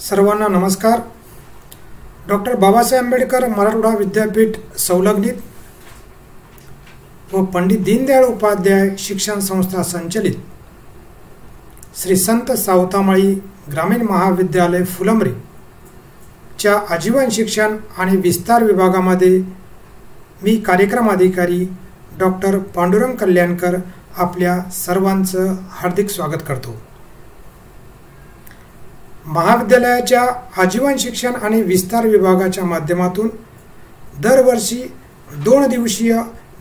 सर्वांना नमस्कार। डॉक्टर बाबासाहेब आंबेडकर मराठवाडा विद्यापीठ संलग्नित व पंडित दीनदयाळ उपाध्याय शिक्षण संस्था संचलित श्री संत सावतामाळी ग्रामीण महाविद्यालय फुलंब्री च्या आजीवन शिक्षण आणि विस्तार विभागामध्ये मी कार्यक्रम अधिकारी डॉक्टर पांडुरंग कल्याणकर आपल्या सर्वांचं हार्दिक स्वागत करतो। महाविद्यालयाच्या आजीवन शिक्षण आणि विस्तार विभागाच्या माध्यमातून दरवर्षी 2 दिवसीय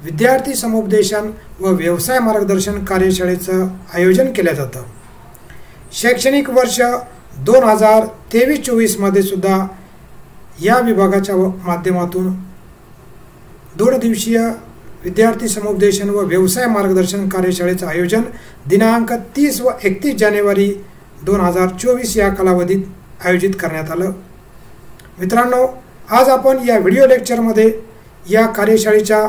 विद्यार्थी समुपदेशन व व्यवसाय मार्गदर्शन कार्यशाळेचं आयोजन केलं जातं। शैक्षणिक वर्ष 2023-24 मध्ये सुद्धा या विभागाच्या माध्यमातून 2 दिवसीय विद्यार्थी समुपदेशन व व्यवसाय मार्गदर्शन कार्यशाळेचं आयोजन दिनांक 30 व 31 जानेवारी 2024 या कालावधीत आयोजित करण्यात आलं। मित्रांनो, आज आपण या व्हिडिओ लेक्चरमध्ये या कार्यशाळेच्या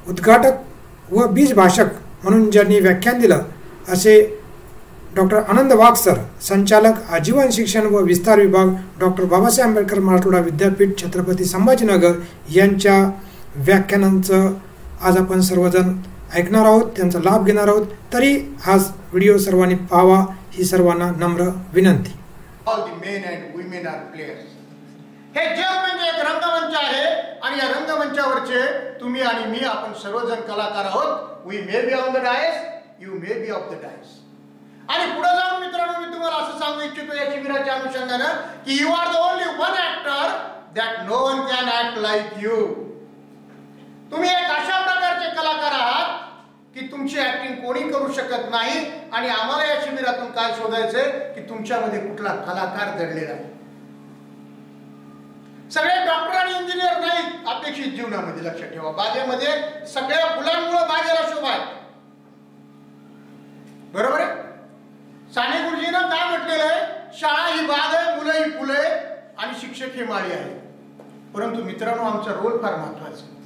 उद्घाटक व बीज भाषक म्हणून ज्यांनी व्याख्यान दिलं असे डॉक्टर आनंद वाघ सर, संचालक आजीवन शिक्षण व विस्तार विभाग, डॉक्टर बाबासाहेब आंबेडकर मराठवाडा विद्यापीठ छत्रपती संभाजीनगर यांच्या व्याख्यानांचं आज आपण सर्वजण ऐकणार आहोत, त्यांचा लाभ घेणार आहोत। तरी आज व्हिडिओ सर्वांनी पाहावा ही सर्वांना नम्र विनंती। All the men and women are players. हे जग म्हणजे एक रंगमंच आहे आणि या रंगमंचावरचे तुम्ही आणि मी आपण सर्वजण कलाकार आहोत। We may be on the dais, you may be off the dais. आणि पुढे जाऊन मित्रांनो मी तुम्हाला असं सांगू इच्छितो या शिबिराच्या अनुषंगानं की you are the only one actor that no one can act like you. तुम्ही एक अशा प्रकारचे कलाकार आहात की तुमची ऍक्टिंग कोणी करू शकत नाही। आणि आम्हाला या शिबिरातून काय शोधायचंय की तुमच्यामध्ये कुठला कलाकार दडलेला आहे। सगळे डॉक्टर आणि इंजिनियर नाही अपेक्षित जीवनामध्ये, लक्षात ठेवा। बागेमध्ये सगळ्या फुलांमुळे बागेला शोभा आहे, बरोबर आहे। साने गुरुजींना काय म्हटलेलं आहे, शाळा ही बाग आहे, मुलं ही फुलं आहे आणि शिक्षक ही माळी आहे। परंतु मित्रांनो, आमचा रोल फार महत्वाचा आहे।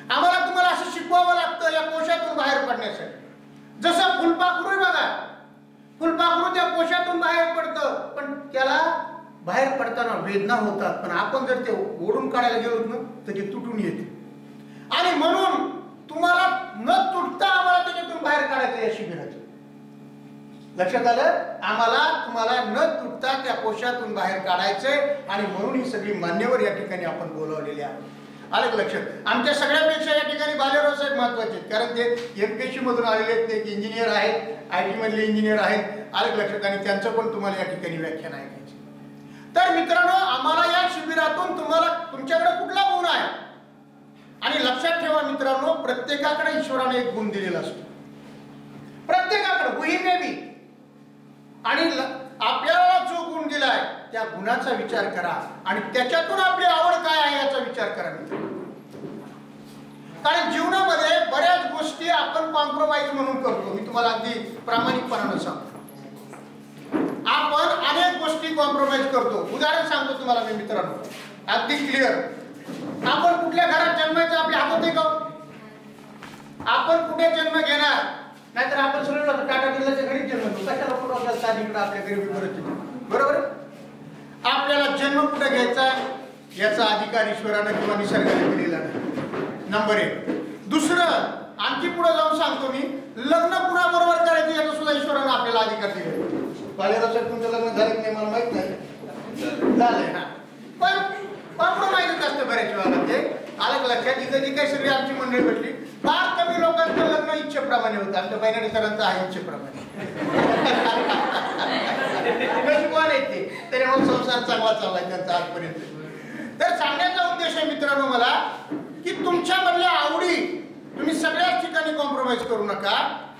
आम्हाला तुम्हाला असं शिकवावं लागतं या कोशातून बाहेर पडण्यासाठी। जसं फुलपाखरू बघा, फुलपाखरू त्या कोशातून बाहेर पडतं, पण त्याला बाहेर पडताना वेदना होतात, पण आपण जर ते ओढून काढायला गेलो ना तर ते तुटून येते। आणि म्हणून तुम्हाला न तुटता आम्हाला त्याच्यातून बाहेर काढायचं या शिबिरातून, लक्षात आलं। आम्हाला तुम्हाला न तुटता त्या कोशातून बाहेर काढायचंय आणि म्हणून ही सगळी मान्यवर या ठिकाणी आपण बोलावलेले आहे। आलं लक्षात। आमच्या सगळ्यापेक्षा या ठिकाणी बालेराव साहेब महत्वाचे आहेत, कारण ते एमपीएससी मधून आलेले आहेत, ते इंजिनियर आहेत, आयटी मधले इंजिनियर आहेत। आलं लक्षात। आणि त्यांचं पण तुम्हाला या ठिकाणी व्याख्यान ऐकायचे। तर मित्रांनो, आम्हाला या शिबिरातून तुम्हाला तुमच्याकडे कुठला गुण आहे आणि लक्षात ठेवा मित्रांनो, प्रत्येकाकडे ईश्वराने एक गुण दिलेला असतो, प्रत्येकाकडे वी मे बी। आणि आपल्याला जो गुण दिलाय त्या गुणाचा विचार करा आणि त्याच्यातून आपली आवड काय आहे याचा विचार करा मित्रांनो। कारण जीवनामध्ये बऱ्याच गोष्टी आपण कॉम्प्रोमाइज म्हणून करतो। मी तुम्हाला अगदी प्रामाणिकपणाने सांगतो, आपण अनेक गोष्टी कॉम्प्रोमाइज करतो। उदाहरण सांगतो तुम्हाला मी मित्रांनो, अगदी क्लिअर। आपण कुठल्या घरात जन्मायचं आपल्या हातात आहे का? आपण कुठे जन्म घेणार, नाहीतर आपण सगळं टाटा बिर्लाच्या घरी जन्म घेतो, कशाला कुठं आपल्याला साधीकडे आपल्या घरी बरोबर। आपल्याला जन्म कुठे घ्यायचा याचा अधिकार ईश्वरानं किंवा निसर्गाने दिलेला नाही, नंबर 1। दुसरं, आणखी पुढे जाऊन सांगतो मी, लग्न कुणाबरोबर करायचं याचा सुद्धा ईश्वरानं आपल्याला अधिकार दिलेला। बालेराव साहेब तुमचं लग्न झालं की नाही मला माहित नाही, झालंय ना, पण कॉम्प्रोमाइजच असतं बऱ्याच वेळा ते। आलं लक्षात। इथं जी काही सगळी आमची मंडळी भेटली, फार कमी लोकांचं लग्न इच्छेप्रमाणे होतं, आमच्या बैनाडी सरांचं आहे इच्छेप्रमाणे। तरी मग संसार चांगला चाललाय त्यांचा आजपर्यंत। तर सांगण्याचा उद्देश आहे मित्रांनो मला की तुमच्यामधल्या आवडी तुम्ही सगळ्याच ठिकाणी कॉम्प्रोमाइज करू नका।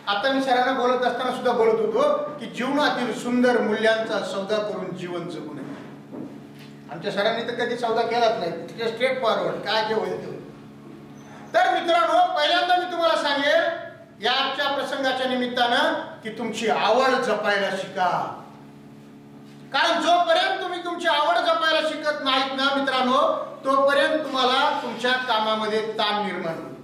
आता मी सरांना बोलत असताना सुद्धा बोलत होतो की जीवनातील सुंदर मूल्यांचा सौदा करून जीवन जगू नये। आमच्या सरांनी तर कधी सौदा केलाच नाही, तिथे स्ट्रेट फॉरवर्ड काय जे होईल ते। तर मित्रांनो, पहिल्यांदा मी तुम्हाला सांगेल या आजच्या प्रसंगाच्या निमित्तानं की तुमची आवड जपायला शिका। कारण जोपर्यंत तुम्ही तुमची आवड जपायला शिकत नाहीत ना मित्रांनो, तोपर्यंत तुम्हाला तुमच्या कामामध्ये ताण निर्माण होईल।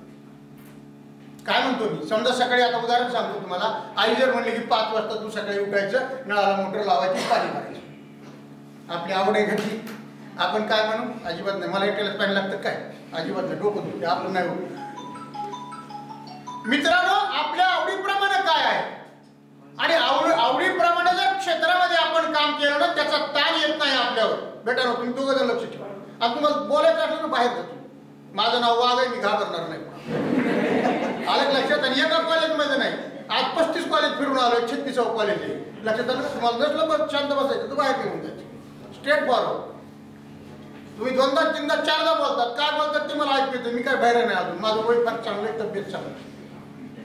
काय म्हणतो मी, समजा सकाळी, आता उदाहरण सांगतो तुम्हाला, आई जर म्हणली की 5 वाजता तू सकाळी उठायचं, नळाला मोटर लावायची, पाणी भरायचं, आपली आवड आहे घातली, आपण काय म्हणू? अजिबात नाही. मला एकट्यालाच पाणी लागतं काय? अजिबात नाही. डोकं दुखते आपलं नाही होत. मित्रांनो, आपल्या आवडीप्रमाणे काय आहे आणि आवडीप्रमाणे जर क्षेत्रामध्ये आपण काम केलं ना, त्याचा ताण येत नाही आपल्यावर. बेटा तुम्ही दोघं जण लक्ष ठेवा. आणि तुम्हाला बोलायचं असलं तर बाहेर जातो. माझं नाव वाघ आहे, मी घाबरणार नाही. आलं लक्षात? आणि एका कॉलेजमध्ये नाही, आज 35 कॉलेज फिरून आलो. 36 कॉलेज आहे. लक्षात आलं? तुम्हाला नसलं बस शांत बसायचं, तू बाहेर घेऊन जायचं. Straight forward. तुम्ही 2दा 3दा 4दा बोलतात, काय बोलतात ते मला ऐकू येतं. मी काय बाहेर नाही अजून, माझं वय फार चांगलं आहे, तब्येत चांगली.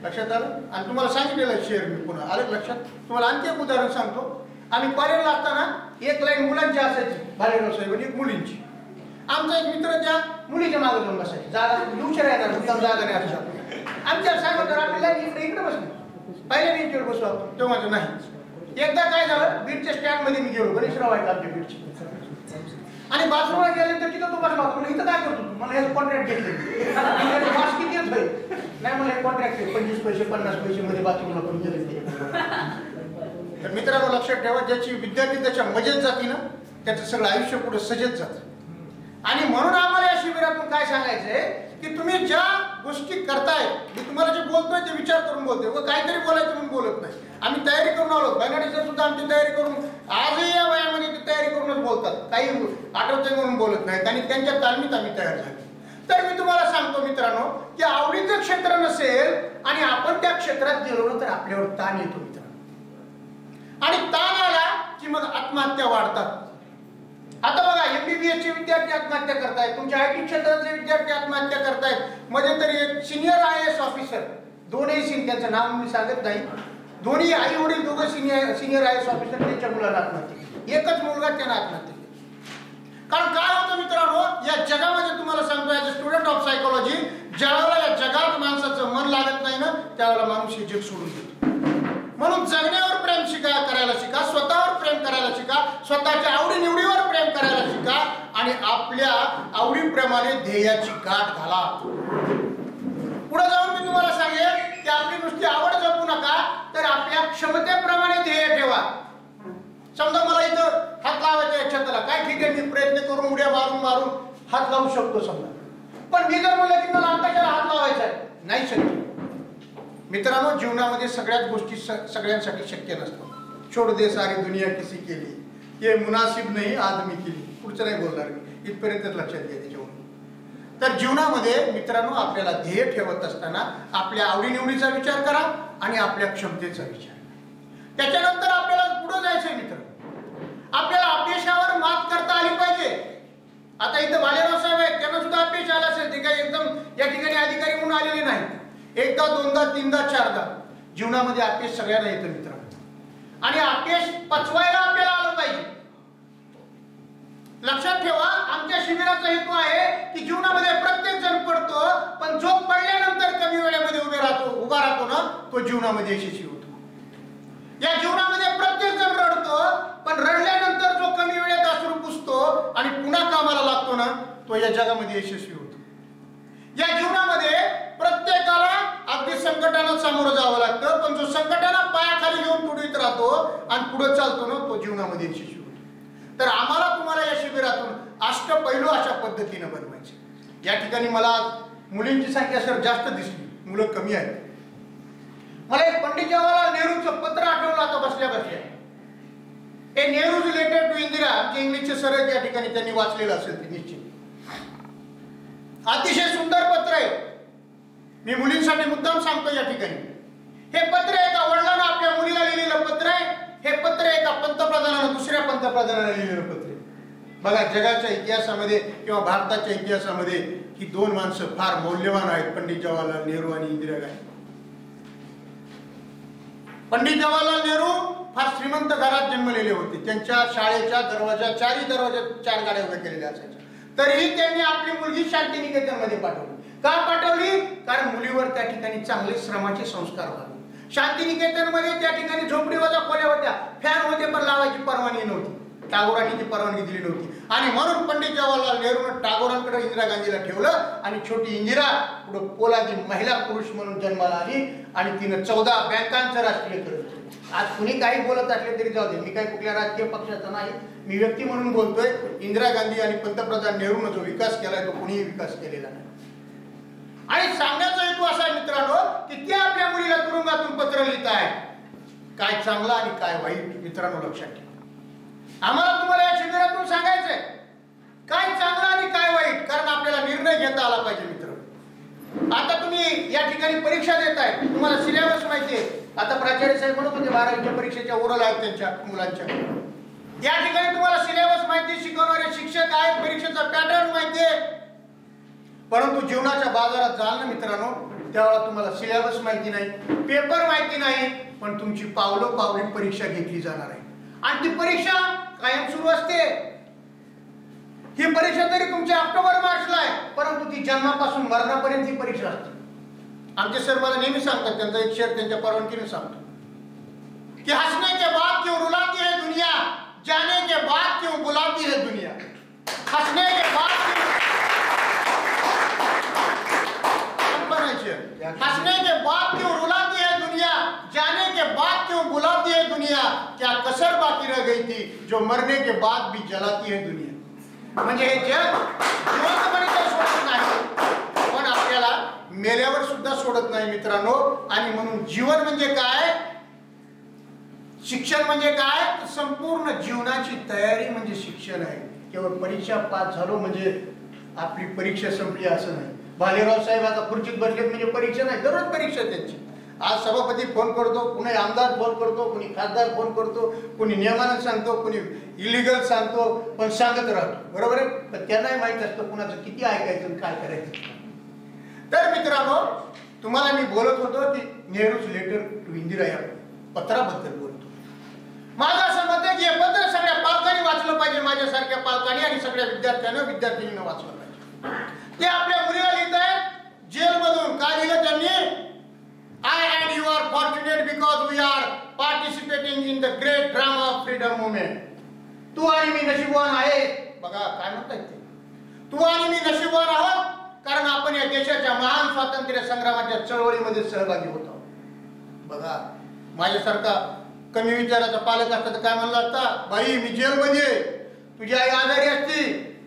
लक्षात आलं? आणि तुम्हाला सांगितलेलं शेअर मी पुन्हा. आलं लक्षात? तुम्हाला आणखी एक उदाहरण सांगतो. आम्ही कॉलेजला असताना एक लाईन मुलांची असायची, बालेराव साहेब, आणि एक मुलींची. आमचा एक मित्र त्या मुलीच्या मागे जाऊन बसायचे. जागा उशीर येणार, मुद्दाम जागा नाही असं आमच्या सांगतो. आपल्याला इकडे बसलो, पहिल्या बेंचवर बसलो आपण. तो माझं नाही. एकदा काय झालं, बीडच्या स्टँडमध्ये मी गेलो. गणेशराव आहेत आमच्या बीडची. आणि बाथरूमला गेल्यानंतर तिथं तो बसला होता. इथं काय करतो तू? मला हे कॉन्ट्रॅक्ट घेतले. मास किती येत होय? नाही, मला हे कॉन्ट्रॅक्ट आहे. 25 पैसे 50 पैसे मध्ये बाथरूमला पण गेले. तर मित्रांनो लक्षात ठेवा, ज्याची विद्यार्थी त्याच्या मजेत जाते ना, त्याचं सगळं आयुष्य पुढे सजेत जातं. आणि म्हणून आम्हाला या शिबिरातून काय सांगायचंय की तुम्ही ज्या गोष्टी करताय, मी तुम्हाला जे बोलतोय ते विचार करून बोलतोय. व काहीतरी बोलायचं म्हणून बोलत नाही. आम्ही तयारी करून आलो. बॅनडीसर सुद्धा आमची तयारी करून, आजही या वयामध्ये ते तयारी करूनच बोलतात. काही आठवते म्हणून बोलत नाहीत आणि त्यांच्या तालमीत आम्ही तयार झालो. तर मी तुम्हाला सांगतो मित्रांनो की आवडीचं क्षेत्र नसेल आणि आपण त्या क्षेत्रात गेलो ना, तर आपल्यावर ताण येतो मित्रांनो. आणि ताण आला की मग आत्महत्या वाढतात. आता बघा, MBBS चे विद्यार्थी आत्महत्या करतायत, तुमच्या IT क्षेत्रातले विद्यार्थी आत्महत्या करतायत. मध्ये तरी एक सिनियर IAS ऑफिसर, दोन्ही त्यांचं नाव मी सांगत नाही, दोन्ही आई वडील दोघं सिनियर IAS ऑफिसर, त्यांच्या मुलाला आत्महत्या केली. एकच मुलगा त्यांना आत्महत्या केली. कारण काय होतं मित्रांनो, या जगामध्ये तुम्हाला सांगतो, as a student of psychology, ज्यावेळेला या जगात माणसाचं मन लागत नाही ना, त्यावेळेला माणूस हे जग सोडून देतो. म्हणून जगण्यावर प्रेम करायला शिका, स्वतःवर प्रेम करायला शिका, स्वतःच्या आवडीनिवडीवर प्रेम करायला शिका आणि आपल्या आवडीप्रमाणे ध्येयाची गाठ घाला. पुढे जाऊन मी तुम्हाला सांगेन की आपली नुसती आवड जपू नका, तर आपल्या क्षमतेप्रमाणे ध्येय ठेवा. समजा मला इथं हात लावायचा आहे छताला, काय ठीक आहे, मी प्रयत्न करून उड्या मारून मारून हात लावू शकतो समजा. पण मी जर म्हणलं की मला आकाशाला हात लावायचा आहे, नाही शक्य. मित्रांनो, जीवनामध्ये सगळ्याच गोष्टी सगळ्यांसाठी शक्य नसतात. छोड़ दे सारी दुनिया किसी के लिए, ये मुनासिब नहीं आदमी के लिए. पुढचं नाही बोलणार मी, इथपर्यंत लक्षात घ्या त्याच्यावरून. तर जीवनामध्ये मित्रांनो, आपल्याला ध्येय ठेवत असताना आपल्या आवडीनिवडीचा विचार करा आणि आपल्या क्षमतेचा विचार. त्याच्यानंतर आपल्याला पुढे जायचंय मित्रांनो. आपल्याला अपयशावर मात करता आली पाहिजे. आता इथं बालेराव साहेब आहेत, त्यांना सुद्धा अपयश आलं असेल. ते काही एकदम या ठिकाणी अधिकारी म्हणून आलेले नाही. एकदा 2दा 3दा 4दा जीवनामध्ये अपयश सगळ्यांना येतं मित्रांनो. आणि अपयश पचवायला आपल्याला आलं पाहिजे. लक्षात ठेवा, आमच्या शिबिराचा हेतू आहे की जीवनामध्ये प्रत्येक जण पडतो, पण जो पडल्यानंतर कमी वेळेमध्ये उभा राहतो ना, तो जीवनामध्ये यशस्वी होतो. या जीवनामध्ये प्रत्येक जण रडतो, पण रडल्यानंतर जो कमी वेळेत अश्रू पुसतो आणि पुन्हा कामाला लागतो ना, तो या जगामध्ये यशस्वी होतो. या जीवनामध्ये प्रत्येकाला अगदी संकटांना सामोरं जावं लागतं, पण जो संकटांना पायाखाली घेऊन पुढे राहतो आणि पुढे चालतो ना, तो जीवनामध्ये यशस्वी होतो. तर आम्हाला तुम्हाला या शिबिरातून अष्टपैलू अशा पद्धतीने बनवायचे. या ठिकाणी मला मुलींची संख्या सर जास्त दिसली, मुलं कमी आहेत. मला एक पंडित जवाहरलाल नेहरूंचं पत्र आठवलं आता बसल्या बसल्या. ए नेहरूज लेटर टू इंदिरा, आमचे इंग्लिशचे सर आहेत, या ठिकाणी त्यांनी वाचलेलं असेल ते निश्चित. अतिशय सुंदर पत्र आहे. मी मुलींसाठी मुद्दाम सांगतो या ठिकाणी. हे पत्र एका वडिलांना आपल्या मुलीला लिहिलेलं पत्र आहे. हे पत्र एका पंतप्रधानानं दुसऱ्या पंतप्रधानाला लिहिलेलं पत्र आहे. बघा, जगाच्या इतिहासामध्ये किंवा भारताच्या इतिहासामध्ये ही 2 माणसं फार मौल्यवान आहेत, पंडित जवाहरलाल नेहरू आणि इंदिरा गांधी. पंडित जवाहरलाल नेहरू फार श्रीमंत घरात जन्मलेले होते. त्यांच्या शाळेच्या दरवाजा 4 गाड्या उभ्या केलेल्या असायच्या. तरीही त्यांनी आपली मुलगी शांतिनिकेतनमध्ये पाठवली. का पाठवली? कारण मुलीवर त्या ठिकाणी चांगले श्रमाचे संस्कार व्हावे. शांतिनिकेतनमध्ये त्या ठिकाणी झोपडीवजा खोल्या होत्या, फॅन होते, पण लावायची परवानगी नव्हती. टागोरांनी ती परवानगी दिली नव्हती. आणि म्हणून पंडित जवाहरलाल नेहरूने टागोरांकडे इंदिरा गांधीला ठेवलं आणि छोटी इंदिरा पुढे पोलादी महिला पुरुष म्हणून जन्माला आली आणि तिनं 14 बँकांचं राष्ट्रीयकरण केलं. आज कुणी काही बोलत असले तरी जाऊ दे, मी काही कुठल्या राजकीय पक्षाचा नाही, मी व्यक्ती म्हणून बोलतोय. इंदिरा गांधी आणि पंतप्रधान नेहरूने जो विकास केलाय तो कुणीही विकास केलेला नाही. आणि सांगण्याचा हेतू असा आहे मित्रांनो की त्या आपल्या मुलीला तुरुंगातून पत्र लिहित आहे. काय चांगलं आणि काय वाईट मित्रांनो लक्षात ठेवा. आम्हाला तुम्हाला या शिबिरातून सांगायचंय काय चांगलं आणि काय वाईट, कारण आपल्याला निर्णय घेता आला पाहिजे मित्र. आता तुम्ही या ठिकाणी परीक्षा देताय, तुम्हाला सिलेबस माहिती आहे. आता प्राचार्य साहेब म्हणत होते 12वीच्या परीक्षेच्या ओरल आहेत त्यांच्या मुलांच्या. या ठिकाणी तुम्हाला सिलेबस माहिती, शिकवणारे शिक्षक आहेत, परीक्षेचा पॅटर्न माहिती आहे. परंतु जीवनाच्या बाजारात जाल ना मित्रांनो, त्यावेळेला तुम्हाला सिलेबस माहिती नाही, पेपर माहिती नाही, पण तुमची पावलोपावली परीक्षा घेतली जाणार आहे. आणि ती परीक्षा कायम सुरू असते. ही परीक्षा तरी तुमच्या ऑक्टोबर मार्चला आहे, परंतु ती जन्मापासून मरणापर्यंत ही परीक्षा असते. आमचे सर मला नेहमी सांगतात, त्यांचा एक शेअर त्यांच्या परवानगीने सांगतो की हंसने के बाद क्यों रुलाती है दुनिया, जाने के बाद क्यों बुलाती है दुनिया. हंसने के बाद हंसने के बाद क्यों रुलाती है दुनिया, जाने के बाद क्यों बुलाती है दुनिया, क्या कसर बाकी रह गई थी जो मरने के बाद भी जलाती है दुनिया. म्हणजे हे जग जिवंतपणे सोडत नाही, पण आपल्याला मेल्यावर सुद्धा सोडत नाही मित्रांनो. आणि म्हणून जीवन म्हणजे काय, शिक्षण म्हणजे काय, संपूर्ण जीवनाची तयारी म्हणजे शिक्षण आहे. केवळ परीक्षा पास झालो म्हणजे आपली परीक्षा संपली असं नाही. भालेराव साहेब आता खुर्चीत बसलेत म्हणजे परीक्षा नाही, दररोज परीक्षा त्यांची. आज सभापती फोन करतो, कुणी आमदार फोन करतो, कुणी खासदार फोन करतो, कुणी नियमानं सांगतो, कुणी इलिगल सांगतो, पण सांगत राहतो. बरोबर आहे. पण त्यांनाही माहित असतं कुणाचं किती ऐकायचं काय करायचं. तर मित्रांनो तुम्हाला मी बोलत होतो की नेहरूज लेटर टू इंदिरा या पत्राबद्दल बोलतो. माझं असं मत आहे की हे पत्र सगळ्या पालकांनी वाचलं पाहिजे, माझ्यासारख्या पालकांनी आणि सगळ्या विद्यार्थ्यांनी वाचलं पाहिजे. ते आपल्या मुलीला लिहित आहेत जेलमधून. काय लिहिलं त्यांनी, I and you are fortunate because we are participating in the great drama of freedom movement. तू आणि मी नशीबवान आहे. बघा काय म्हणतात ते, तू आणि मी नशीबवान आहोत कारण आपण या देशाच्या महान स्वातंत्र्य संग्रामाच्या चळवळीमध्ये सहभागी होतो. बघा माझ्यासारखा कमी विचाराचा पालक असता तर काय म्हणला असता, बाई मी जेलमध्ये, तुझी आई आजारी असती,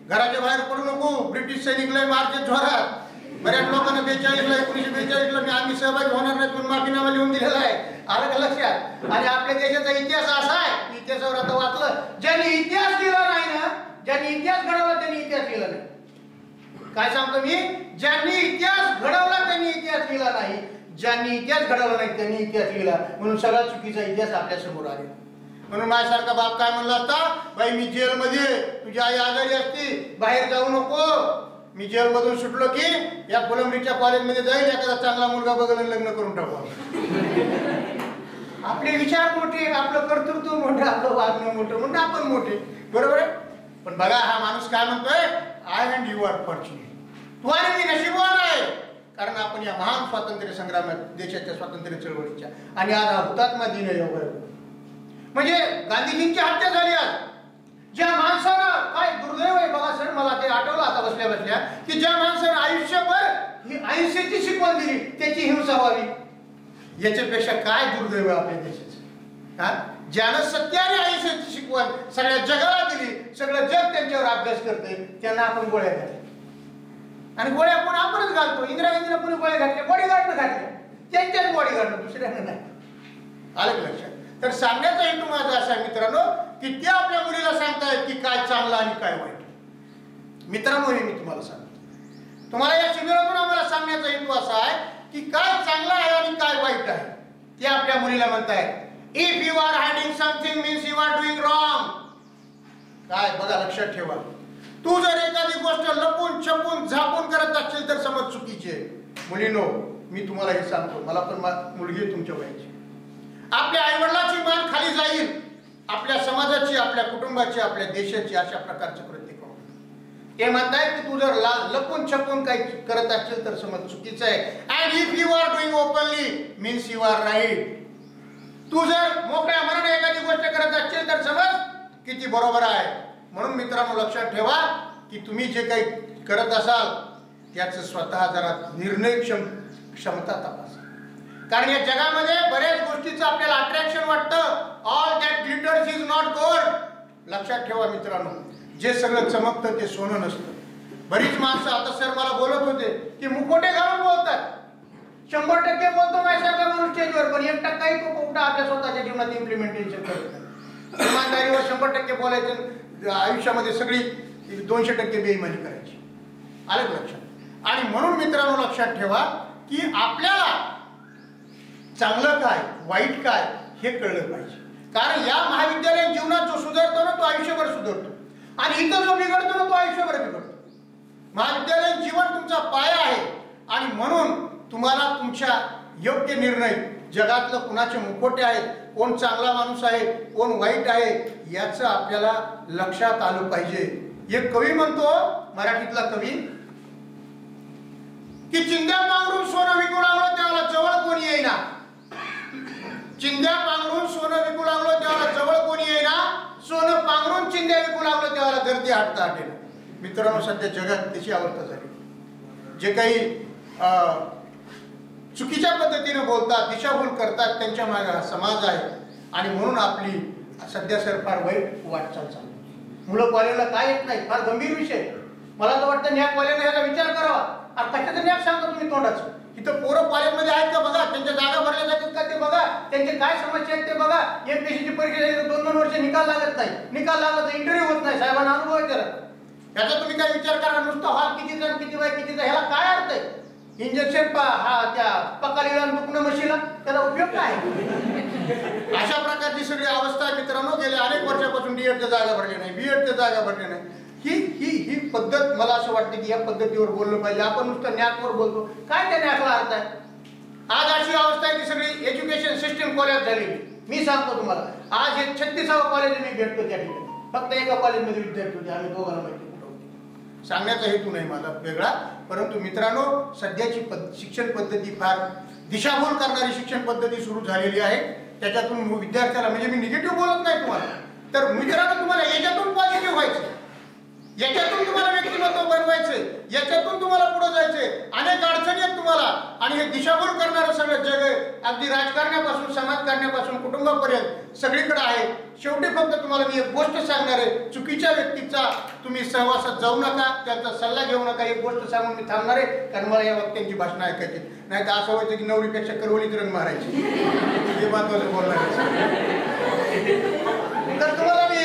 घराच्या बाहेर पडू नको, ब्रिटिश सैनिक लय मारते जोरात. बऱ्याच लोकांना 42ला 1942ला मी आम्ही सहभागी होणार नाही म्हणून माफीनामा लिहून दिलेला आहे. आलं का लक्षात. आणि आपल्या देशाचा इतिहास असा आहे, इतिहासावर आता वाचलं, ज्यांनी इतिहास लिहिला नाही ना, ज्यांनी इतिहास घडवला त्यांनी इतिहास लिहिला नाही. काय सांगतो मी, ज्यांनी इतिहास घडवला त्यांनी इतिहास लिहिला नाही, ज्यांनी इतिहास घडवला नाही त्यांनी इतिहास लिहिला. म्हणून सगळा चुकीचा इतिहास आपल्या समोर आला. म्हणून माझ्यासारखा बाप काय म्हणला असता, बाई मी जेलमध्ये, तुझी आई आजारी असती, बाहेर जाऊ नको. मी जेलमधून सुटलो की या कोलंबरीच्या कॉलेजमध्ये जाईल, एखादा चांगला मुलगा बघून लग्न करून टाकू. आपले विचार मोठे, आपलं कर्तृत्व मोठं, आपलं वागणं मोठं, म्हणून आपण मोठे. बरोबर आहे. पण बघा हा माणूस काय म्हणतोय, I and you are fortunate. तू आणि मी नशीबवान आहे कारण आपण या महान स्वातंत्र्य संग्रामात, देशाच्या स्वातंत्र्य चळवळीच्या, आणि आज हा हुतात्मा दिन आहे. म्हणजे गांधीजींची हत्या झाली आज. ज्या माणसानं, काय दुर्दैव आहे बघा सर, मला ते आठवलं आता बसल्या बसल्या, की ज्या माणसानं आयुष्यभर ही अहिंसेची शिकवण दिली त्याची हिंसा व्हावी, याच्यापेक्षा काय दुर्दैव आहे आपल्या देशाचं. ज्यानं सत्य आणि अहिंसेची शिकवण सगळ्या जगाला दिली, सगळं जग त्यांच्यावर अभ्यास करते, त्यांना आपण गोळ्या घातल्या. आणि गोळ्या पण आपणच घालतो. इंदिरा गांधीला कोणी गोळ्या घातल्या, बॉडीगार्डनं घातल्या, त्यांच्याच बॉडीगार्डनं, दुसऱ्यानं नाही. आलं लक्षात. तर सांगण्याचा हेतू माझा असा आहे मित्रांनो की ते आपल्या मुलीला सांगतायत की काय चांगलं आणि काय वाईट. मित्रांनो हे मी तुम्हाला सांगतो, तुम्हाला या शिबिरातून आम्हाला सांगण्याचा हेतू असा आहे की काय चांगलं आहे आणि काय वाईट आहे. ते आपल्या मुलीला म्हणतायत, if you are hiding something means you are doing wrong. काय बघा लक्षात ठेवा, तू जर एखादी गोष्ट लपून छपून झापून करत असशील तर समज चुकीची आहे. मुलीनो मी तुम्हाला हे सांगतो, मला पण मुलगी तुमच्या वयाची. आपल्या आईवडिलाची मान खाली जाईल, आपल्या समाजाची, आपल्या कुटुंबाची, आपल्या देशाची, अशा प्रकारचे कृत्य करू. ते म्हणतायत की तू जर लपून छपून काही करत असशील तर समज चुकीचं आहे. And if you are doing openly means you are right. तू जर मोकळ्या मनाने एखादी गोष्ट करत असशील तर समज किती बरोबर आहे. म्हणून मित्रांनो लक्षात ठेवा की तुम्ही जे काही करत असाल त्याचं स्वतः जरा निर्णय क्षमता तपासा. कारण या जगामध्ये बऱ्याच गोष्टीचं आपल्याला अट्रॅक्शन वाटतं. All that glitters is not gold. लक्षात ठेवा मित्रांनो, जे सगळं चमकतं ते सोनं नसतं. बरीच माणसं आता सर मला बोलत होते की मुखोटे घालून बोलतात. 100% बोलतो माझ्यासारखा माणूस स्टेजवर, पण 1% तो कुठं आपल्या स्वतःच्या जीवनात इम्प्लिमेंटेशन करत नाही. इमानदारीवर 100% बोलायचं, आयुष्यामध्ये सगळी 200% बेईमानी करायची. आलं लक्षात. आणि म्हणून मित्रांनो लक्षात ठेवा की आपल्याला चांगलं काय वाईट काय हे कळलं पाहिजे. कारण या महाविद्यालयीन जीवनात जो सुधारतो ना तो आयुष्यभर सुधारतो, आणि इथं जो बिघडतो ना तो आयुष्यभर बिघडतो. महाविद्यालयीन जीवन तुमचा पाया आहे, आणि म्हणून तुम्हाला तुमच्या योग्य निर्णय, जगातलं कुणाचे मुखोटे आहेत, कोण चांगला माणूस आहे, कोण वाईट आहे, याचं आपल्याला लक्षात आलं पाहिजे. एक कवी म्हणतो, मराठीतला कवी, की चिंध्या पांघरून सोनं विकू लागलो त्याला जवळ कोणी येईना. चिंध्या पांघरून सोनं विकू लागलो त्याला जवळ कोणी येईना. सोनं पांघरून चिंध्या विकू लागलो त्याला गर्दी हटता हटेना. मित्रांनो, सध्या जगात त्याची अवस्था झाली. जे काही चुकीच्या पद्धतीने बोलतात, दिशाभूल करतात, त्यांच्या मागे हा समाज आहे. आणि म्हणून आपली सध्या सर फार वाईट वाटचाल चालू. मुलं कॉलेजला काय येत नाही, फार गंभीर विषय. मला तर वाटतं न्याय कॉलेजने याचा विचार करावा. आणि कशाचं न्याय सांगतो तुम्ही तोंडाचं. इथं पोरं कॉलेजमध्ये आहेत का बघा, त्यांच्या जागा भरल्या जातात का ते बघा, त्यांचे काय समस्या आहेत ते बघा. एमपीएससीची परीक्षा झाली तर 2-2 वर्ष निकाल लागत नाही, निकाल लागला तर इंटरव्ह्यू होत नाही. साहेबांना अनुभव आहे त्याला. याचा तुम्ही काय विचार करा. नुसतं हॉल कितीचा किती बाय कितीचा, ह्याला काय अर्थ आहे. इंजेक्शन हा त्या पकालीला दुखणं मशीला, त्याला उपयोग काय. अशा प्रकारची सगळी अवस्था आहे मित्रांनो. गेल्या अनेक वर्षापासून डीएडच्या जागा भरल्या नाही, बीएडच्या जागा भरल्या नाही. ही पद्धत, मला असं वाटतं की या पद्धतीवर बोललं पाहिजे. आपण नुसतं न्याकवर बोलतो, काय त्या न्याकला अर्थ आहे. आज अशी अवस्था आहे की सगळी एज्युकेशन सिस्टीम कोलॅप्स झालेली. मी सांगतो तुम्हाला, आज हे 36वं कॉलेज मी भेटतो त्या ठिकाणी. फक्त एका कॉलेजमध्ये विद्यार्थी होते, आम्ही दोघांना माहिती कुठं होते. सांगण्याचा हेतू नाही माझा वेगळा, परंतु मित्रांनो सध्याची शिक्षण पद्धती फार दिशाभूल करणारी शिक्षण पद्धती सुरू झालेली आहे. त्याच्यातून विद्यार्थ्याला, म्हणजे मी निगेटिव्ह बोलत नाही तुम्हाला, तर मित्रांनो तुम्हाला याच्यातून पॉझिटिव्ह व्हायचं, याच्यातून तुम्हाला व्यक्तिमत्व बनवायचंय, याच्यातून तुम्हाला पुढे जायचंय. अनेक अडचणी आहेत तुम्हाला, आणि हे दिशाभूल करणारं सगळं जग आहे. अगदी राजकारण्यापासून, समाजकारण्यापासून, कुटुंबापर्यंत सगळीकडे आहे. शेवटी फक्त तुम्हाला मी एक गोष्ट सांगणार आहे, चुकीच्या व्यक्तीचा तुम्ही सहवासात जाऊ नका, त्यांचा सल्ला घेऊ नका. एक गोष्ट सांगून मी थांबणार आहे, कारण मला या वक्त्यांची भाषणं ऐकायची नाही. तर असं व्हायचं की नवरीपेक्षा करवलीत रंग मारायची. हे महत्वाचं बोलणार आहे. तर तुम्हाला मी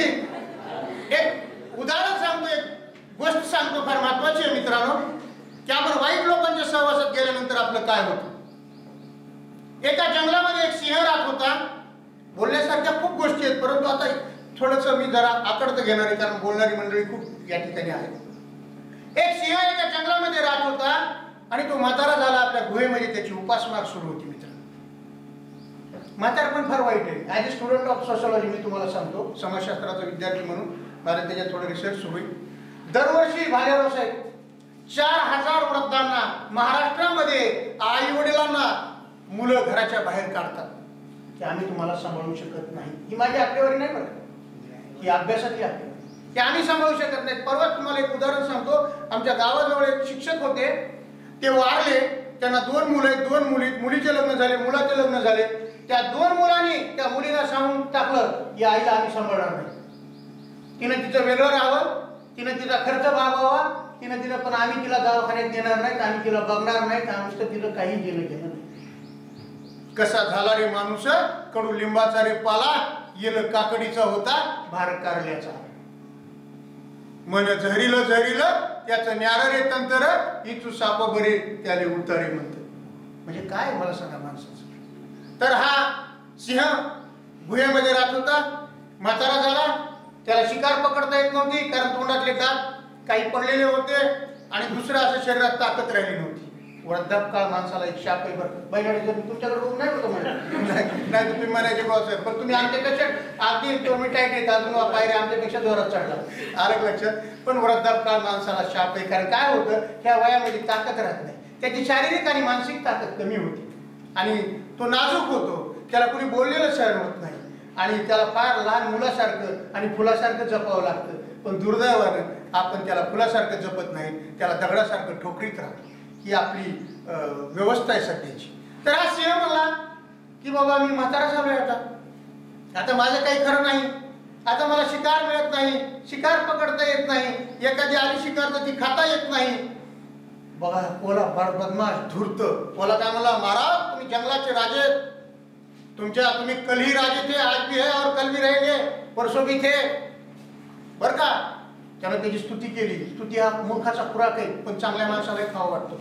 एक उदाहरण सांगतो, एक गोष्ट सांगतो, फार महत्वाची आहे मित्रांनो, की आपण वाईट लोकांच्या सहवासात गेल्यानंतर आपलं काय होतं. एका जंगलामध्ये एक सिंह राहत होता. बोलण्यासारख्या खूप गोष्टी आहेत, परंतु आता थोडंसं मी जरा आकडतं घेणार आहे, कारण बोलणारी मंडळी खूप या ठिकाणी आहे. एक सिंह एका जंगलामध्ये राहत होता, आणि तो म्हातारा झाला. आपल्या गुहेमध्ये त्याची उपासमार सुरू होती. मित्रांनो, म्हातारा पण फार वाईट आहे. As a student of sociology मी तुम्हाला सांगतो, समाजशास्त्राचा विद्यार्थी म्हणून मला त्याच्यात थोडं रिसर्च सुरू आहे. दरवर्षी भालेराव साहेब 4000 वृद्धांना महाराष्ट्रामध्ये, आई वडिलांना मुलं घराच्या बाहेर काढतात की आम्ही तुम्हाला सांभाळू शकत नाही. ही माझी आकडेवारी नाही बरं, ही अभ्यासातली आकडेवारी, की आम्ही सांभाळू शकत नाही. परवा तुम्हाला एक उदाहरण सांगतो. आमच्या गावाजवळ एक शिक्षक होते, ते वारले. त्यांना 2 मुलं आहेत, 2 मुली. मुलीचे लग्न झाले, मुलाचे लग्न झाले. त्या 2 मुलांनी त्या मुलीला सांगून टाकलं की आईला आम्ही सांभाळणार नाही, तिनं तिचं वेगळं राहावं, तिनं तिचा खर्च भागवावा, तिनं पण आम्ही तिला दवाखान्यात नेणार नाहीत, आम्ही तिला बघणार नाहीत, आमचं तिला काही गेलं गेलं नाही. कसा झाला रे माणूस, कडू लिंबाचा रे पाला, येल काकडीचा होता, भार कारल्याचा. मन झहरीलं झहरीलं त्याचं न्यार रे तंतर, इचू साप बरे त्याले उतारे म्हणत. म्हणजे काय मला सांगा माणसाचं. तर हा सिंह गुहेमध्ये राहत होता, म्हातारा झाला. त्याला शिकार पकडता येत नव्हती, कारण तोंडातले दात काही पडलेले होते, आणि दुसरं असं शरीरात ताकद राहिली नव्हती. वृद्धापकाळ माणसाला एक शाप आहे बरं. बैलाडे जर तुमच्याकडे रोग नाही होतो नाही, तुम्ही म्हणायचे बॉस, पण तुम्ही आमच्यापेक्षा अगदी किलोमीटर येत, अजून पायरे आमच्यापेक्षा जोरात चढला. आलं लक्षात. पण वृद्धापकाळ माणसाला शाप आहे, कारण काय होतं, ह्या वयामध्ये ताकद राहत नाही. त्याची शारीरिक आणि मानसिक ताकद कमी होती, आणि तो नाजूक होतो. त्याला कुणी बोललेलं सहन होत नाही, आणि त्याला फार लहान मुलासारखं आणि फुलासारखं जपावं लागतं. पण दुर्दैवानं आपण त्याला फुलासारखं जपत नाही, त्याला दगडासारखं ठोकरीत राहतो. ही आपली व्यवस्था आहे सध्याची. तर हा सिंह म्हणला की बाबा मी म्हातारा झालोय, आता माझं काही खरं नाही, आता मला शिकार मिळत नाही, शिकार पकडता येत नाही, एखादी आली शिकार तर ती खाता येत नाही. बघा कोला बदमाश धूर्त कोला काय म्हणला, महाराज तुम्ही जंगलाचे राजे, तुम्ही कल ही राजे थे, आज भी है और कल भी रहेंगे, परसों भी थे, बर का. त्यानं त्याची स्तुती केली. स्तुती हा मूर्खाचा खुराक आहे, पण चांगल्या माणसाला खावा वाटतो.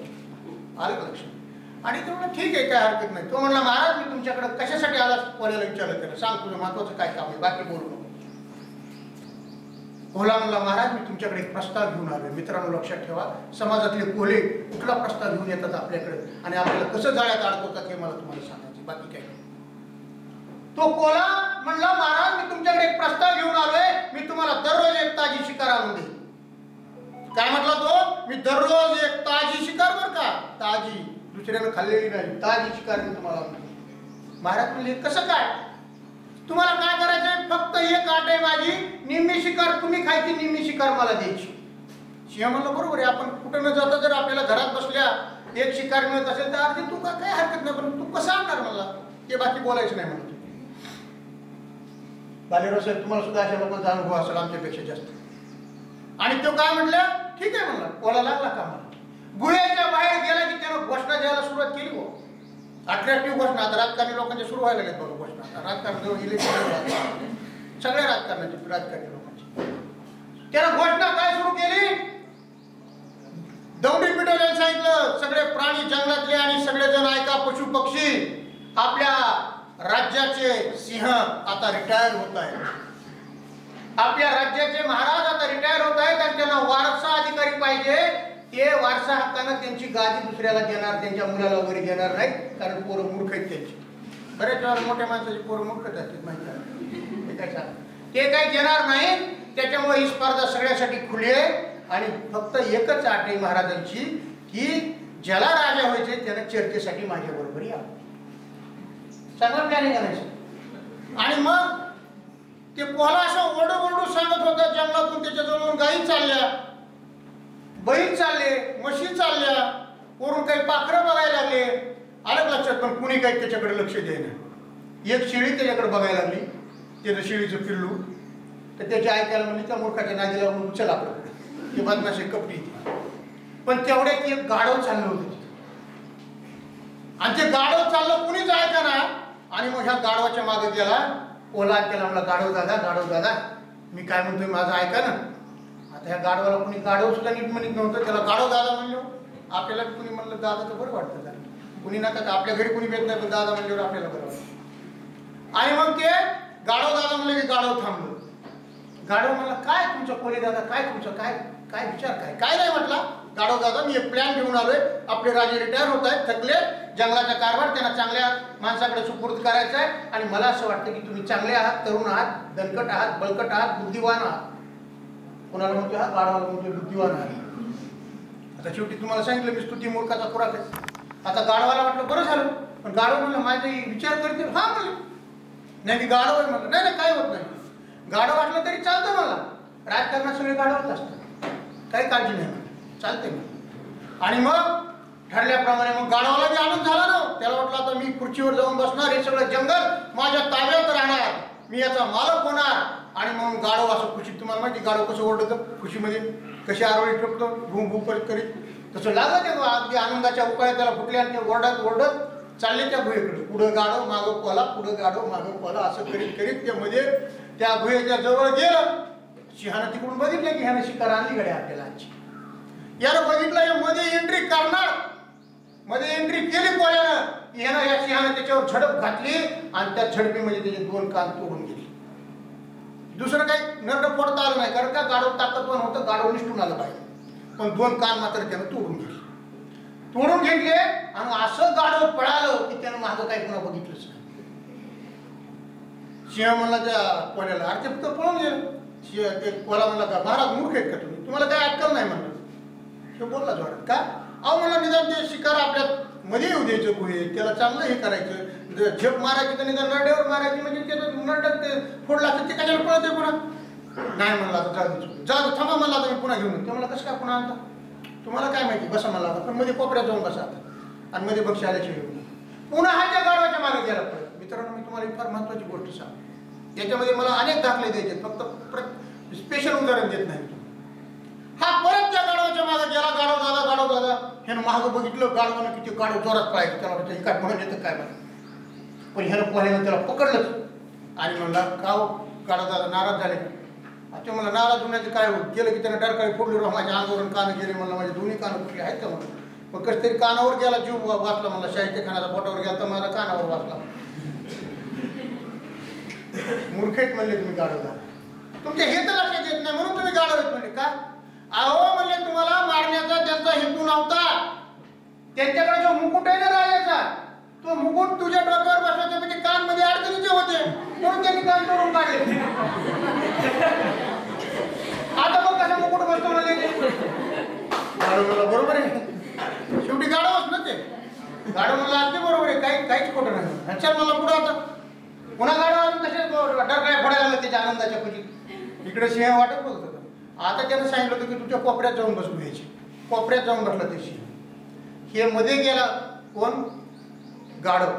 आलं का लक्षात? आणि तो म्हणला ठीक आहे, काय हरकत नाही. तो म्हणला महाराज मी तुमच्याकडे कशासाठी आला, कोल्याला विचारलं त्याला, सांग तुझं महत्वाचं काय काम आहे, बाकी बोलू नको. कोला म्हणला महाराज मी तुमच्याकडे एक प्रस्ताव घेऊन आलोय. मित्रांनो लक्षात ठेवा, समाजातले कोले कुठला प्रस्ताव घेऊन येतात आपल्याकडे आणि आपल्याला कसं जाळ्यात अडकवतात हे मला तुम्हाला सांगायचं, बाकी काय. तो कोला म्हणला महाराज मी तुमच्याकडे एक प्रस्ताव घेऊन आलोय, मी तुम्हाला दररोज एक ताजी शिकार आणून देईन. काय म्हटला तो, मी दररोज एक ताजी शिकार, बर का, ताजी, दुसऱ्यानं खाल्लेली नाही, ताजी शिकार मी तुम्हाला आणून देईन. महाराज म्हणले कसं काय, तुम्हाला काय करायचंय, फक्त एक अट आहे माझी, निम्मी शिकार तुम्ही खायची, निम्मी शिकार मला द्यायची. सिंह म्हणलं बरोबर आहे, आपण कुठं न जाता जर आपल्याला घरात बसल्या एक शिकार मिळत असेल तर अगदी तू काय हरकत नाही, पण तू कसं आणणार मला, ते बाकी बोलायचं नाही म्हणतो. बालेराव साहेब तुम्हाला सुद्धा अशा लोकांचा अनुभव असेल आमच्यापेक्षा जास्त. आणि तो काय म्हटलं, ठीक आहे म्हणला, कोला लागला का मला. गुहेच्या बाहेर गेला की त्यानं घोषणा द्यायला सुरुवात केली. हो अट्रॅक्टिव्ह घोषणा, आता राजकारणी लोकांच्या सुरू व्हायला लागेल बघा घोषणा. आता राजकारण इलेक्शन सगळ्या राजकारणी लोकांची त्यानं घोषणा काय सुरू केली, दौंडी पिटवल्याला सांगितलं, सगळे प्राणी जंगलातले आणि सगळेजण ऐका, पशु पक्षी, आपल्या राज्याचे सिंह आता रिटायर होत आहेत, आपल्या राज्याचे महाराज आता रिटायर होत आहेत आणि त्यांना वारसा अधिकारी पाहिजे. ते वारसा हक्कानं त्यांची गादी दुसऱ्याला देणार, त्यांच्या मुलाला वगैरे देणार नाहीत, कारण पोरं मूर्ख आहेत त्यांची. बरेच वेळा मोठ्या माणसाची पोरं मूर्खच असतात माहिती आहे, ते काही देणार नाही. त्याच्यामुळे ही स्पर्धा सगळ्यासाठी खुली आहे आणि फक्त एकच अट आहे महाराजांची की ज्याला राजा व्हायचे त्यानं चर्चेसाठी माझ्या बरोबर या. चांगलं प्लॅनिंग करायचं. आणि मग ते कोला असं ओरडू सांगत होतं, जंगलातून त्याच्याजवळून गायी चालल्या, बैल चालले, म्हशी चालल्या, वरून काही पाखरं बघायला लागले. आलं लक्षात, पण कुणी काही त्याच्याकडे लक्ष द्यायला. एक शेळी त्याच्याकडे बघायला लागली, त्यानं शेळीचं पिल्लू, तर त्याची ऐकायला म्हणजे त्या मूर्खाच्या नादीला म्हणून चल आपल्याकडे, की बदमाशी कपटी. पण तेवढ्यात एक गाढव चाललं होतं आणि ते गाढव चाललं, कुणीच ऐका ना. आणि मग ह्या गाढवाच्या मागे गेला कोला, त्याला म्हणला गाढव दादा मी काय म्हणतोय माझं ऐका ना. आता ह्या गाढवाला कुणी गाढव सुद्धा नीट म्हणत नव्हतं, त्याला गाढव दादा म्हणलो. आपल्याला कुणी म्हणलं दादा तर बरं वाटतं, जरा कुणी नका, आपल्या घरी कुणी भेट नाही, पण दादा म्हणल्यावर आपल्याला बरं वाटतं. आणि मग ते गाढव दादा म्हणले की गाढव थांबलं. गाढव म्हणला काय तुमचं कोले दादा, काय तुमचं काय विचार, काय नाही म्हटला. गाढव दादा मी एक प्लॅन घेऊन आलोय, आपले राजे रिटायर होत आहेत, थकले, जंगलाचा कारभार त्यांना चांगल्या माणसाकडे सुपूर्द करायचा आहे. आणि मला असं वाटतं की तुम्ही चांगले आहात, तरुण आहात, दणकट आहात, बळकट आहात, बुद्धिवान आहात. कोणाला म्हणतो हा, गाढवाला म्हणतो बुद्धिवान आहात. आता शेवटी तुम्हाला सांगितलं मी स्तुती मूर्खाचा खुराक आहे. आता गाढवाला वाटलं बरं झालं, पण गाढव म्हणलं माझे विचार करते, हा म्हणलं नाही मी गाढव आहे म्हणलं, नाही काय होत नाही, गाढव वाटलं तरी चालतं मला, राजकारणात सगळे गाढवच असतात, काही काळजी नाही म्हणलं, चालते म्हणलं. आणि मग ठरल्याप्रमाणे मग गाढवाला बी आनंद झाला ना. त्याला वाटलं आता मी खुर्चीवर जाऊन बसणार, हे सगळं जंगल माझ्या ताब्यात राहणार, मी याचा मालक होणार. आणि म्हणून गाढव असं खुशीत, तुम्हाला माहिती गाढव कसं ओरडतं खुशीमध्ये, कशी आरोळी ठोकतो भू भू करीत, तसं लागत आहे. अगदी आनंदाच्या उकाळ्या त्याला फुटल्या आणि ते ओरडत चालले त्या गुहेकडे. पुढं गाढव मागं कोला, पुढं गाढव मागं कोला, असं करीत त्या मध्ये त्या गुहेच्या जवळ गेलं. सिंहानं तिकडून बघितलं की ह्यानं शिकार आणली गड्या आपल्याला आजची. यानं बघितलं मध्ये एंट्री करणार, मध्ये एंट्री केली कोल्यानं, ह्यानं या सिंहानं त्याच्यावर झडप घातली आणि त्या झडपीमध्ये त्याचे 2 कान तोडून गेले. दुसरं काही नरड फोडता आलं नाही, कारण का गाढव ताकदवान होतं, गाढव निष्ठून आलं पाहिजे. पण 2 कान मात्र त्यानं तोडून घेतले आणि असं गाढव पळालं की त्यानं मागं काही पुन्हा बघितलंच नाही. सिंह म्हणला त्या कोल्याला, अरे ते फक्त पळून गेलं. ते कोला म्हणला का महाराज मूर्ख आहेत का तुम्ही, तुम्हाला काय अक्कल नाही म्हणलं. तो बोलला जोरात, का अहो म्हणला निदान ते शिकार आपल्या मध्ये येऊ द्यायचं गुहेत, त्याला चांगलं हे करायचं, झेप मारायची तर निदान नरड्यावर मारायची, म्हणजे त्याचं नरड्यात ते फोड लागतं, ते कशाला पळत पुन्हा. नाही म्हणला आता जाऊ थांबा म्हणला आता मी पुन्हा घेऊन. ते म्हणला कसं काय पुन्हा आणता, तुम्हाला काय माहिती, बसा म्हणला आता, पण मध्ये कोपऱ्यात जाऊन बसा आता आणि मध्ये बक्षी आल्याची घेऊन. पुन्हा हा त्या गाढवाच्या मागे गेला परत. मित्रांनो, मी तुम्हाला एक फार महत्वाची गोष्ट सांगतो, याच्यामध्ये मला अनेक दाखले द्यायचे, फक्त स्पेशल उदाहरण देत नाही. हा परत त्या गाढवाच्या मागे गेला. गाढव दादा ह्यानं मागं बघितलं, गाढवानं किती गाढव जोरात पळायचं, त्याला वाटतं काय म्हणून येतं काय म्हणून. पण ह्यानं पोहायला त्याला पकडलंच आणि म्हणला का गाढव दादा नाराज झाले. आता मला नाराज होण्याचं काय केलं की त्यानं डरकाळी फोडली, माझ्या अंगावरून कानं गेले, म्हणलं माझे दोन्ही कानं फुटले आहेत का म्हणून. मग कसं तरी कानावर गेला, जीव वाचला, मला शाहित्य खानाचा बोटावर गेला तर मला कानावर वाचला. मूर्खेत म्हणले तुम्ही गाढव दादा, तुमच्या हे तर लक्षात येत नाही म्हणून तुम्ही गाढव आहेत म्हणले का. अहो म्हणले तुम्हाला मारण्याचा त्यांचा हेतू नव्हता, त्यांच्याकडे जो मुकुट आहे ना राजाचा, तो मुकुट तुझ्या डोक्यावर बसवायचा, म्हणजे कान मध्ये अडचणीचे होते म्हणून त्यांनी कान तोडून काढले. आता मग कसा मुकुट बसतो म्हणजे बरोबर आहे, शेवटी गाढवच ना ते. गाढव मला अगदी बरोबर आहे, काहीच खोटं नाही. ह्याच्यात मला पुढं आता पुन्हा गाढव अजून तसेच डरकाळ्या फोडायला लागले त्याच्या आनंदाच्या खुशीत. इकडे सिंह वाटत बघत होता. आता त्यानं सांगितलं होतं की तुझ्या कोपऱ्यात जाऊन बसू घ्यायची. कोपऱ्यात जाऊन बसला ते सिंह. हे मध्ये गेला कोण, गाढव,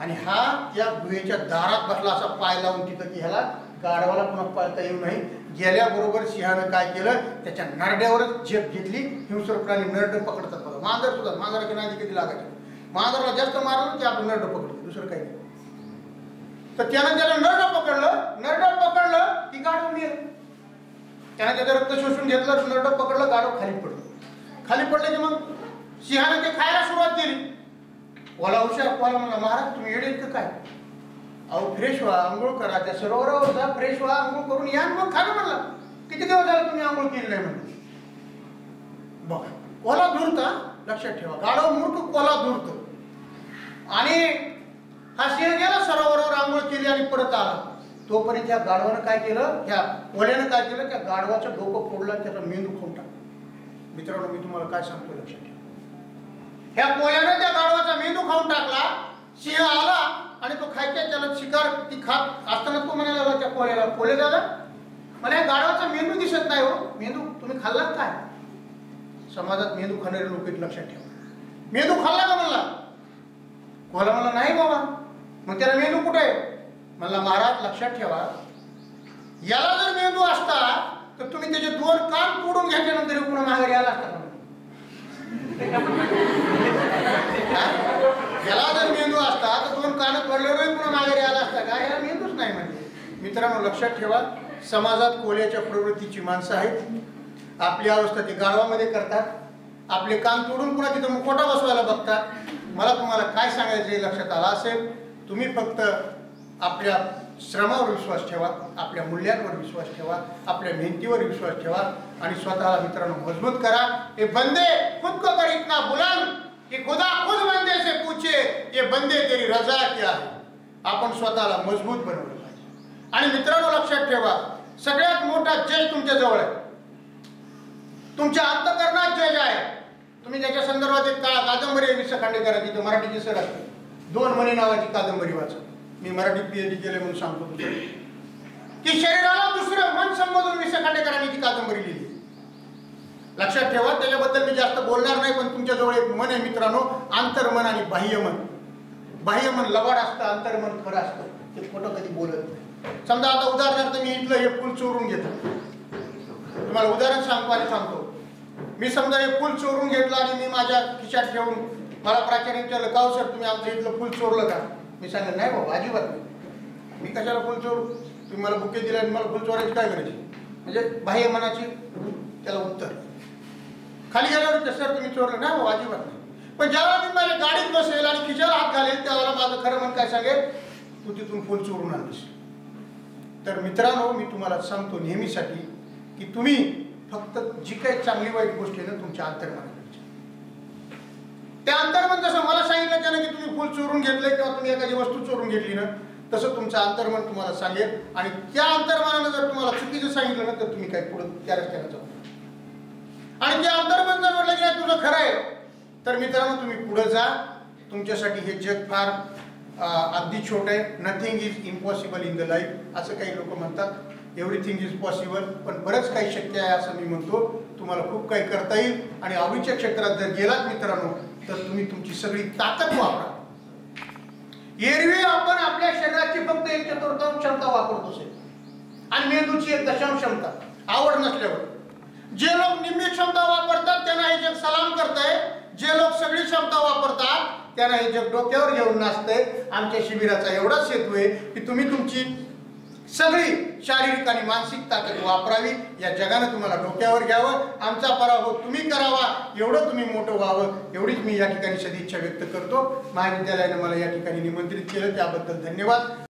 आणि हा त्या गुहेच्या दारात बसला असा पाय लावून तिथं की ह्याला गाढवाला पुन्हा पळता येऊ नये. गेल्याबरोबर सिंहानं काय केलं, त्याच्या नरड्यावरच झेप घेतली. हिंस्र प्राणी नरड पकडतात बघा, मांजर सुद्धा, मांजराची नादी कधी लागायची, मांजरला जास्त मारलं की आपलं नरड पकडलं, दुसरं काही नाही. तर त्यानं त्याला नरड पकडलं ती गाढव मेलं. त्यानं त्याचं रक्त शोषून घेतलं, नरड पकडलं, गाढव खाली पडलं की मग सिंहानं ते खायला सुरुवात केली. ओला हुशार पोला म्हणला, महाराज तुम्ही येडे का काय, अहो फ्रेश व्हा, आंघोळ करा, त्या सरोवरावर जा, फ्रेश व्हा, आंघोळ करून या मग खा. म्हणला किती दिवस झाला तुम्ही आंघोळ केली नाही म्हणलं. बघा कोला धुरता, लक्षात ठेवा, गाढव मूर्ख कोला धुरत. आणि हा सिंह गेला सरोवरावर, आंघोळ केली आणि परत आला. तोपर्यंत त्या गाढवानं काय केलं, त्या कोल्यानं काय केलं, त्या गाढवाचं डोकं फोडलं, त्याचा मेंदू खाऊन टाकला. मित्रांनो, मी तुम्हाला काय सांगतो लक्षात ठेवा, ह्या कोल्यानं त्या गाढवाचा मेंदू खाऊन टाकला. सिंह आला आणि तो खायच्या त्याला शिकार ती खात असताना तो म्हणायला लागला त्या कोल्याला, कोले दादा मला या गाढवाचा मेंदू दिसत नाही हो, मेंदू तुम्ही खाल्लात काय. समाजात मेंदू खाणारे लोक लक्षात ठेवा. मेंदू खाल्ला का म्हणला. कोला म्हणला नाही बाबा. मग त्याला मेंदू कुठे आहे म्हणला, महाराज लक्षात ठेवा, याला जर मेंदू असता तर तुम्ही त्याचे 2 कान तोडून घेतल्यानंतर पुन्हा माघारी आला असता. याला जर मेंदू असता तर 2 कान तोडल्यावरही पुन्हा माघारी आला असता का. याला मेंदूच नाही म्हणजे. मित्रांनो लक्षात ठेवा, समाजात कोल्याच्या प्रवृत्तीची माणसं आहेत. आपली अवस्था ते गाढवामध्ये करतात, आपले कान तोडून पुन्हा तिथं मुखवटा बसवायला बघतात. मला तुम्हाला काय सांगायचं हे लक्षात आलं असेल, तुम्ही फक्त आपल्या श्रमावर विश्वास ठेवा, आपल्या मूल्यांवर विश्वास ठेवा, आपल्या मेहनतीवर विश्वास ठेवा आणि स्वतःला मित्रांनो मजबूत करा. हे बंदे खुद को कर इतना बुलंद कि खुदा खुद बंदे से पूछे ये बंदे तेरी रजा क्या है. आपण स्वतःला मजबूत बनवलं पाहिजे. आणि मित्रांनो लक्षात ठेवा, सगळ्यात मोठा जज तुमच्या जवळ आहे, तुमच्या अंतःकरणात जज आहे. तुम्ही त्याच्या संदर्भात एक कादंबरी आहे विस खांडेकरांची, तो मराठीची सर असते, 2 मणी नावाची कादंबरी वाचा. मी मराठीत PhD केले म्हणून सांगतो की शरीराला दुसरं मन संबोधून विस खांडेकरांनी ती कादंबरी लिहिली. लक्षात ठेवा, त्याच्याबद्दल मी जास्त बोलणार नाही, पण तुमच्याजवळ एक मन आहे मित्रांनो, अंतर्मन आणि बाह्यमन. बाह्यमन लबाड असतं, अंतर्मन खरं असतं, ते खोटं कधी बोलत नाही. समजा आता उदाहरणार्थ मी इथलं हे फुल चोरून घेतो, तुम्हाला उदाहरण सांगतो आणि सांगतो. मी समजा हे फुल चोरून घेतलं आणि मी माझ्या खिशात ठेवून मला प्राचार्य विचारलं, का सर तुम्ही आमचं इथलं फुल चोरलं का. मी सांगितलं नाही बाबा अजिबात नाही, मी कशाला फुल चोरू, तुम्ही मला बुके दिले आणि मला फुल चोरायची काय करायची. म्हणजे बाह्य मनाची त्याला उत्तर. खाली गेल्यावर सर तुम्ही चोरलं नाही बाबा अजिबात नाही. पण ज्यावेळेला मी माझ्या गाडीत बसेल आणि खिशाला हात घालेल त्यावेळेला माझं खरं मन काय सांगेल, तू तिथून फुल चोरून आणलीस. तर मित्रांनो मी तुम्हाला सांगतो नेहमीसाठी की तुम्ही फक्त जी काही चांगली वाईट गोष्ट आहे ना तुमच्या अंतर्मनात, त्या अंतर्मन जसं मला सांगितलं त्यानं की तुम्ही फुल चोरून घेतलंय किंवा तुम्ही एखादी वस्तू चोरून घेतली ना, तसं तुमचं अंतर्मन तुम्हाला सांगेल. आणि त्या अंतर्मनानं जर तुम्हाला चुकीचं सांगितलं ना तर तुम्ही काय पुढे त्या रस्त्याला जाऊ. आणि त्या अंतर्मन जर म्हटलं की तुझं खरं आहे तर मित्रांनो तुम्ही पुढे जा. तुमच्यासाठी हे जग फार अगदी छोटं आहे. Nothing is impossible in the life असं काही लोक म्हणतात. एव्हरीथिंग इज पॉसिबल, पण बरंच काही शक्य आहे असं मी म्हणतो. तुम्हाला खूप काही करता येईल आणि आवडीच्या क्षेत्रात जर गेलात मित्रांनो तर तुम्ही तुमची सगळी ताकद वापरा. एरवी आपण आपल्या शरीराची फक्त 1/4 क्षमता वापरतो साहेब, आणि मेंदूची 1 क्षमता आवड नसल्यावर. जे लोक निम्मी क्षमता वापरतात त्यांना हे जग सलाम करतंय, जे लोक सगळी क्षमता वापरतात त्यांना हे जग डोक्यावर घेऊन नाचतंय. आमच्या शिबिराचा एवढाच हेतू आहे की तुम्ही तुमची सगळी शारीरिक आणि मानसिक ताकद वापरावी, या जगानं तुम्हाला डोक्यावर घ्यावं, आमचा पराभव तुम्ही करावा, एवढं तुम्ही मोठं व्हावं, एवढीच मी या ठिकाणी सदिच्छा व्यक्त करतो. महाविद्यालयाने मला या ठिकाणी निमंत्रित केलं त्याबद्दल धन्यवाद.